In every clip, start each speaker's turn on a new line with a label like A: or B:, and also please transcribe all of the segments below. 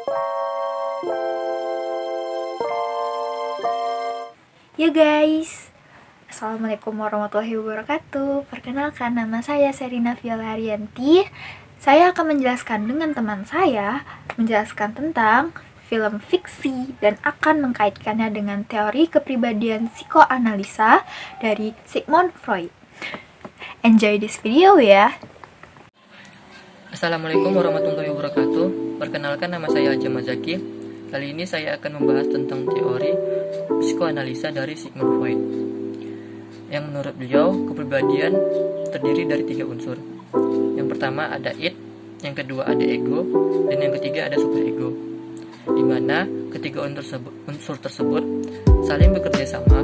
A: Ya guys, Assalamualaikum warahmatullahi wabarakatuh. Perkenalkan, nama saya Serina Viola Haryanti. Saya akan menjelaskan dengan teman saya tentang film fiksi dan akan mengkaitkannya dengan teori kepribadian psikoanalisa dari Sigmund Freud. Enjoy this video ya.
B: Assalamualaikum warahmatullahi wabarakatuh. Perkenalkan, nama saya Ajam Mazaki. Kali ini saya akan membahas tentang teori psikoanalisa dari Sigmund Freud, yang menurut beliau kepribadian terdiri dari 3 unsur. Yang pertama ada id, yang kedua ada ego, dan yang ketiga ada superego, di mana ketiga unsur tersebut saling bekerja sama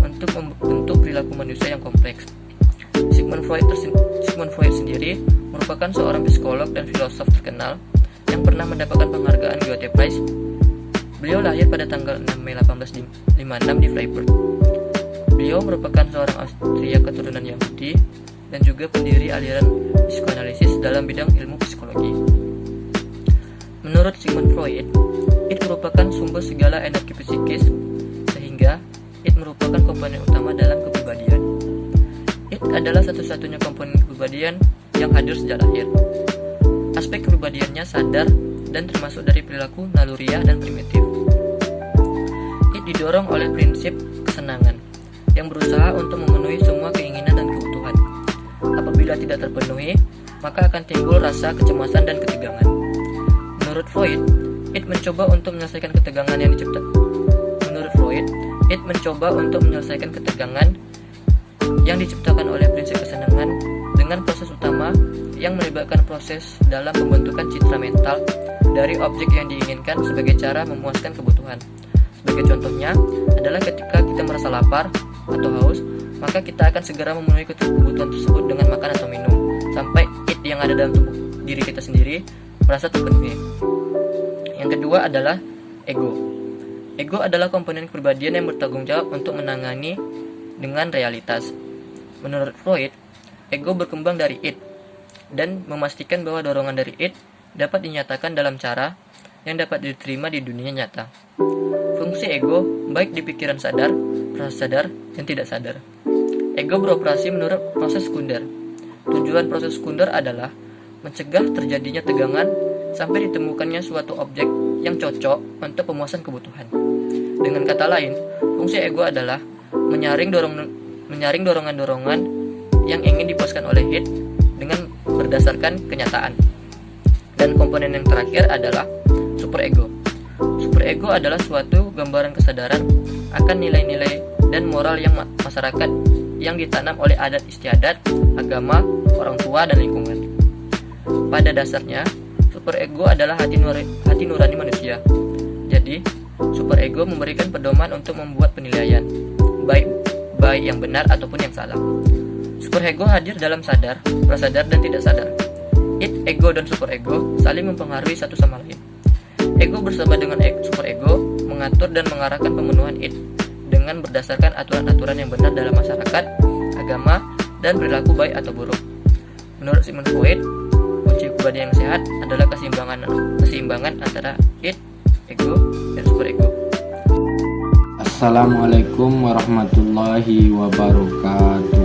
B: untuk membentuk perilaku manusia yang kompleks. Sigmund Freud sendiri merupakan seorang psikolog dan filosof terkenal yang pernah mendapatkan penghargaan Goethe Prize. Beliau lahir pada tanggal 6 Mei 1856 di Freiburg. Beliau merupakan seorang Austria keturunan Yahudi dan juga pendiri aliran psikoanalisis dalam bidang ilmu psikologi. Menurut Sigmund Freud, id merupakan sumber segala energi psikis, sehingga id merupakan komponen utama dalam kepribadian. Id adalah satu-satunya komponen kepribadian yang hadir sejak lahir. Aspek kepribadiannya sadar dan termasuk dari perilaku naluriah dan primitif. Id didorong oleh prinsip kesenangan yang berusaha untuk memenuhi semua keinginan dan kebutuhan. Apabila tidak terpenuhi, maka akan timbul rasa kecemasan dan ketegangan. Menurut Freud, id mencoba untuk menyelesaikan ketegangan yang diciptakan oleh prinsip kesenangan dengan proses utama yang melibatkan proses dalam pembentukan citra mental dari objek yang diinginkan sebagai cara memuaskan kebutuhan. Sebagai contohnya adalah ketika kita merasa lapar atau haus, maka kita akan segera memenuhi kebutuhan tersebut dengan makan atau minum, sampai id yang ada dalam tubuh diri kita sendiri merasa terpenuhi. Yang kedua adalah ego. Ego adalah komponen kepribadian yang bertanggung jawab untuk menangani dengan realitas. Menurut Freud, ego berkembang dari id dan memastikan bahwa dorongan dari id dapat dinyatakan dalam cara yang dapat diterima di dunia nyata. Fungsi ego baik di pikiran sadar, prasadar, dan tidak sadar. Ego beroperasi menurut proses sekunder. Tujuan proses sekunder adalah mencegah terjadinya tegangan sampai ditemukannya suatu objek yang cocok untuk pemuasan kebutuhan. Dengan kata lain, fungsi ego adalah menyaring dorongan-dorongan yang ingin dipuaskan oleh id dengan berdasarkan kenyataan. Dan komponen yang terakhir adalah superego. Superego adalah suatu gambaran kesadaran akan nilai-nilai dan moral yang masyarakat yang ditanam oleh adat istiadat, agama, orang tua, dan lingkungan. Pada dasarnya, superego adalah hati nurani manusia. Jadi, superego memberikan pedoman untuk membuat penilaian, baik yang benar ataupun yang salah. Superego hadir dalam sadar, prasadar, dan tidak sadar. Id, ego, dan superego saling mempengaruhi satu sama lain. Ego bersama dengan superego mengatur dan mengarahkan pemenuhan id dengan berdasarkan aturan-aturan yang benar dalam masyarakat, agama, dan perilaku baik atau buruk. Menurut Sigmund Freud, kunci kepribadian yang sehat adalah keseimbangan antara id, ego, dan superego.
C: Assalamualaikum warahmatullahi wabarakatuh.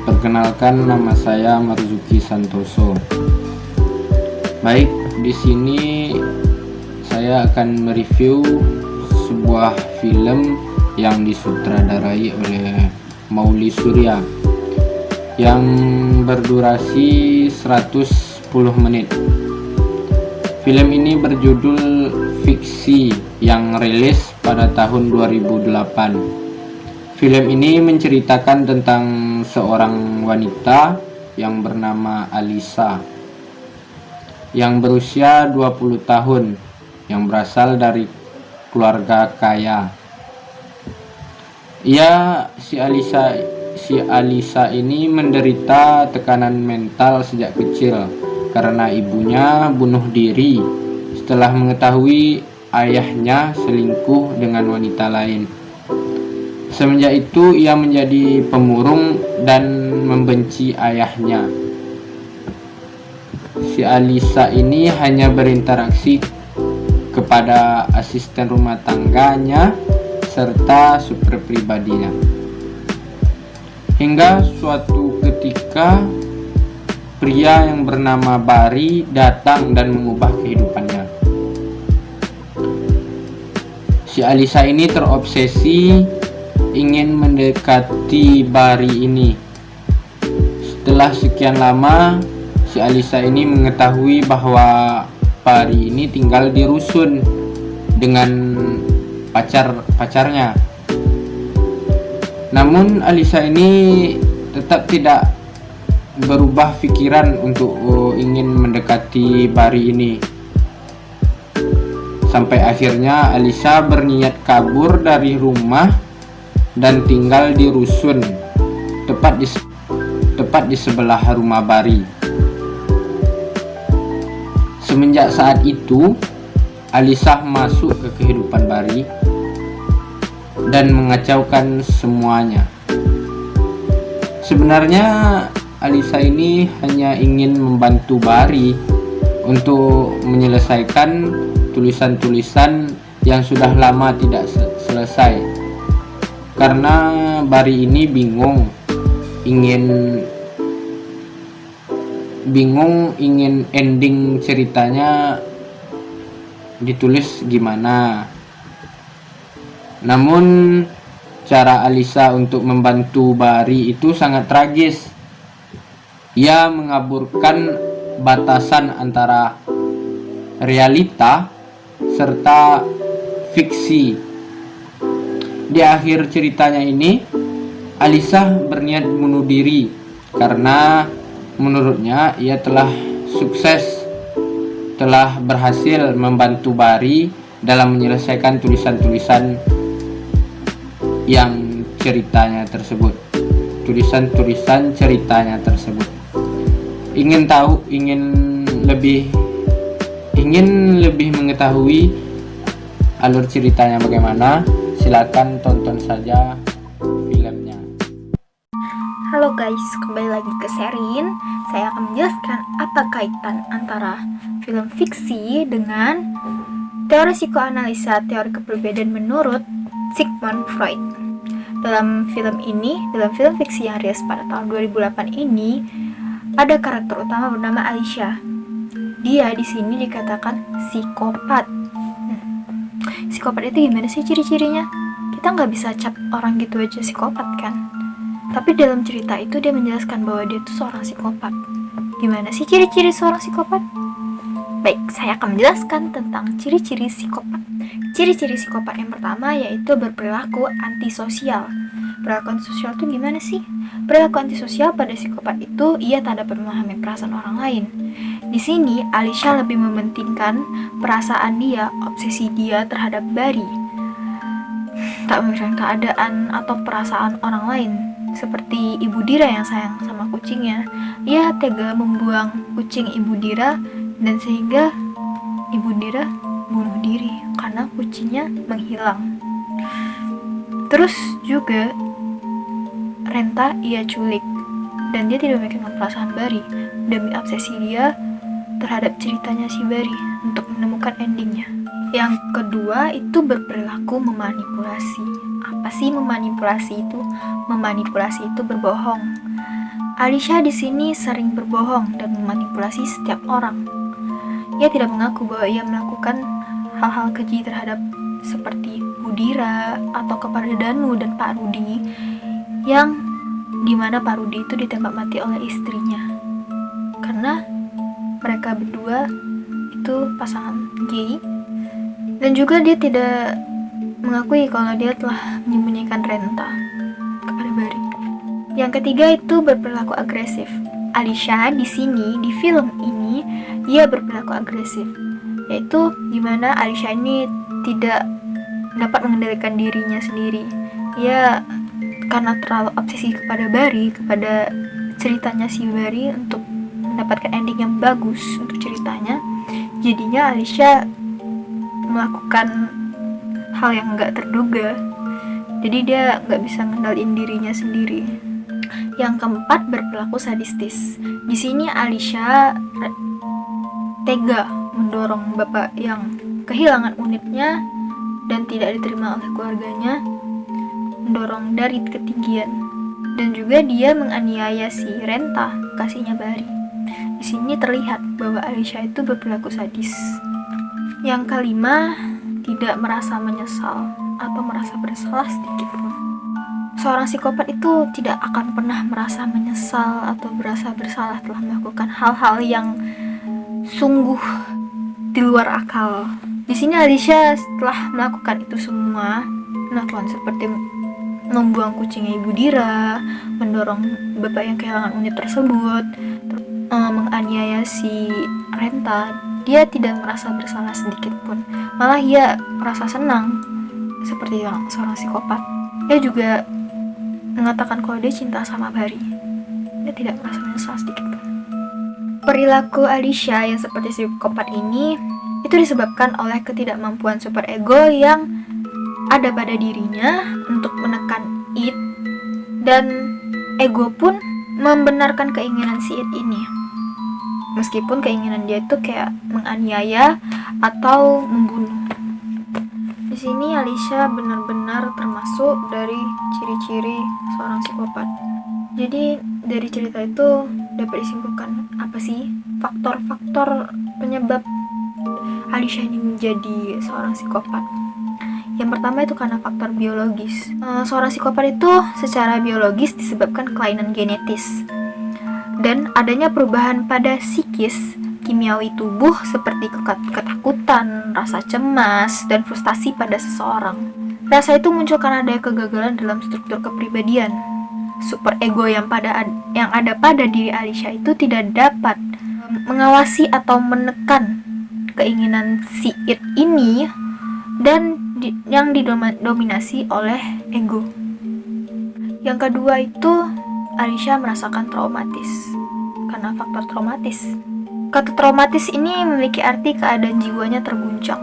C: Perkenalkan, nama saya Marzuki Santoso. Baik, di sini saya akan mereview sebuah film yang disutradarai oleh Mauli Surya yang berdurasi 110 menit. Film ini berjudul Fiksi yang rilis pada tahun 2008. Film ini menceritakan tentang seorang wanita yang bernama Alisa yang berusia 20 tahun yang berasal dari keluarga kaya. Si Alisa ini menderita tekanan mental sejak kecil karena ibunya bunuh diri setelah mengetahui ayahnya selingkuh dengan wanita lain. Semenjak itu ia menjadi pemurung dan membenci ayahnya. Si Alisa ini hanya berinteraksi kepada asisten rumah tangganya serta supir pribadinya. Hingga suatu ketika pria yang bernama Bari datang dan mengubah kehidupannya. Si Alisa ini terobsesi ingin mendekati Bari ini. Setelah sekian lama, si Alisa ini mengetahui bahwa Bari ini tinggal di rusun dengan pacarnya. Namun Alisa ini tetap tidak berubah pikiran untuk ingin mendekati Bari ini. Sampai akhirnya Alisa berniat kabur dari rumah dan tinggal di rusun tepat di sebelah rumah Bari. Semenjak saat itu, Alisa masuk ke kehidupan Bari dan mengacaukan semuanya. Sebenarnya Alisa ini hanya ingin membantu Bari untuk menyelesaikan tulisan-tulisan yang sudah lama tidak selesai. Karena Bari ini bingung ingin ending ceritanya ditulis gimana. Namun cara Alisa untuk membantu Bari itu sangat tragis. Ia mengaburkan batasan antara realita serta fiksi. Di akhir ceritanya ini, Alisa berniat bunuh diri karena menurutnya ia telah berhasil membantu Bari dalam menyelesaikan tulisan-tulisan ceritanya tersebut. Ingin lebih mengetahui alur ceritanya bagaimana? Silakan tonton saja filmnya.
A: Halo guys, kembali lagi ke Serin. Saya akan menjelaskan apa kaitan antara film fiksi dengan teori psikoanalisa teori kepribadian menurut Sigmund Freud. Dalam film fiksi yang rilis pada tahun 2008 ini, ada karakter utama bernama Alicia. Dia di sini dikatakan psikopat. Psikopat itu gimana sih ciri-cirinya? Kita nggak bisa cap orang gitu aja psikopat kan? Tapi dalam cerita itu dia menjelaskan bahwa dia itu seorang psikopat. Gimana sih ciri-ciri seorang psikopat? Baik, saya akan menjelaskan tentang ciri-ciri psikopat. Ciri-ciri psikopat yang pertama yaitu berperilaku antisosial. Perilaku antisosial itu gimana sih? Perilaku antisosial pada psikopat itu ia tak dapat memahami perasaan orang lain. Di sini Alicia lebih mementingkan perasaan dia, obsesi dia terhadap Bari. Tak memikirkan keadaan atau perasaan orang lain. Seperti Ibu Dira yang sayang sama kucingnya, ia tega membuang kucing Ibu Dira dan sehingga Ibu Dira bunuh diri karena kucingnya menghilang. Terus juga Renta ia culik dan dia tidak memikirkan perasaan Bari demi obsesi dia terhadap ceritanya si Bari untuk menemukan endingnya. Yang kedua itu berperilaku memanipulasi. Apa sih memanipulasi itu? Memanipulasi itu berbohong. Alicia di sini sering berbohong dan memanipulasi setiap orang. Ia tidak mengaku bahwa ia melakukan hal-hal keji terhadap seperti Budira atau kepada Danu dan Pak Rudi, yang dimana Pak Rudi itu ditembak mati oleh istrinya karena mereka berdua itu pasangan gay. Dan juga dia tidak mengakui kalau dia telah menyembunyikan Renta kepada Bari. Yang ketiga itu berperilaku agresif. Alicia di sini di film ini dia berperilaku agresif, yaitu dimana Alicia ini tidak dapat mengendalikan dirinya sendiri. Ia karena terlalu obsesi kepada Bari, kepada ceritanya si Bari untuk mendapatkan ending yang bagus untuk ceritanya, jadinya Alicia melakukan hal yang nggak terduga. Jadi dia nggak bisa ngendaliin dirinya sendiri. Yang keempat berperilaku sadistis. Di sini Alicia tega mendorong bapak yang kehilangan unitnya dan tidak diterima oleh keluarganya, mendorong dari ketinggian. Dan juga dia menganiaya si Renta, kasihnya Bari. Di sini terlihat bahwa Alicia itu berperilaku sadis. Yang kelima, tidak merasa menyesal atau merasa bersalah sedikit pun. Seorang psikopat itu tidak akan pernah merasa menyesal atau merasa bersalah telah melakukan hal-hal yang sungguh di luar akal. Di sini Alicia setelah melakukan itu semua, melakukan seperti membuang kucingnya Ibu Dira, mendorong bapak yang kehilangan unit tersebut, menganiaya si Renta, dia tidak merasa bersalah sedikit pun. Malah ia merasa senang seperti seorang psikopat. Dia juga mengatakan kalau dia cinta sama Bari. Dia tidak merasa menyesal sedikit pun. Perilaku Alicia yang seperti psikopat ini itu disebabkan oleh ketidakmampuan superego yang ada pada dirinya untuk menekan It, dan ego pun membenarkan keinginan si It ini, meskipun keinginan dia itu kayak menganiaya atau membunuh. Di sini Alicia benar-benar termasuk dari ciri-ciri seorang psikopat. Jadi dari cerita itu dapat disimpulkan apa sih faktor-faktor penyebab Alicia ini menjadi seorang psikopat. Yang pertama itu karena faktor biologis. Seorang psikopat itu secara biologis disebabkan kelainan genetis dan adanya perubahan pada psikis kimiawi tubuh seperti ketakutan, rasa cemas, dan frustasi pada seseorang. Rasa itu muncul karena ada kegagalan dalam struktur kepribadian. Superego yang ada pada diri Alicia itu tidak dapat mengawasi atau menekan keinginan si It ini, dan yang didominasi oleh ego. Yang kedua itu Alicia merasakan traumatis karena faktor traumatis. Kata traumatis ini memiliki arti keadaan jiwanya terguncang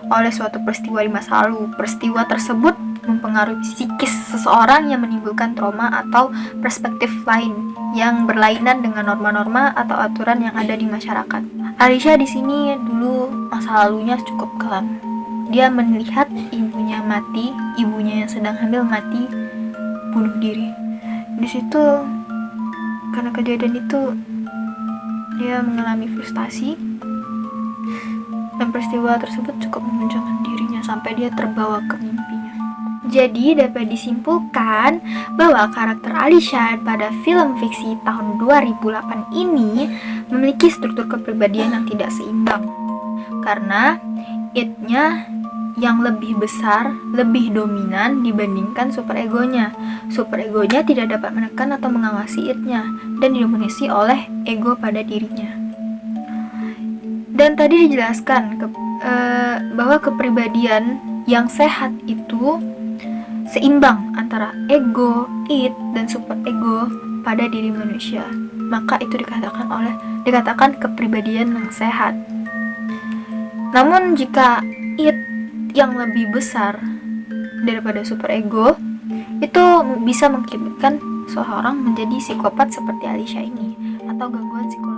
A: oleh suatu peristiwa di masa lalu. Peristiwa tersebut mempengaruhi psikis seseorang yang menimbulkan trauma atau perspektif lain yang berlainan dengan norma-norma atau aturan yang ada di masyarakat. Alicia di sini dulu masa lalunya cukup kelam. Dia melihat ibunya mati, ibunya yang sedang hamil mati, bunuh diri. Di situ karena kejadian itu dia mengalami frustasi, dan peristiwa tersebut cukup mengguncangkan dirinya sampai dia terbawa ke mimpinya. Jadi dapat disimpulkan bahwa karakter Alicia pada film fiksi tahun 2008 ini memiliki struktur kepribadian yang tidak seimbang karena It-nya yang lebih besar, lebih dominan dibandingkan superegonya. Superegonya tidak dapat menekan atau mengawasi It-nya dan didominasi oleh ego pada dirinya. Dan tadi dijelaskan bahwa kepribadian yang sehat itu seimbang antara ego, It, dan superego pada diri manusia. Maka itu dikatakan kepribadian yang sehat. Namun jika It yang lebih besar daripada superego, itu bisa mengakibatkan seseorang menjadi psikopat seperti Alicia ini atau gangguan psikologis.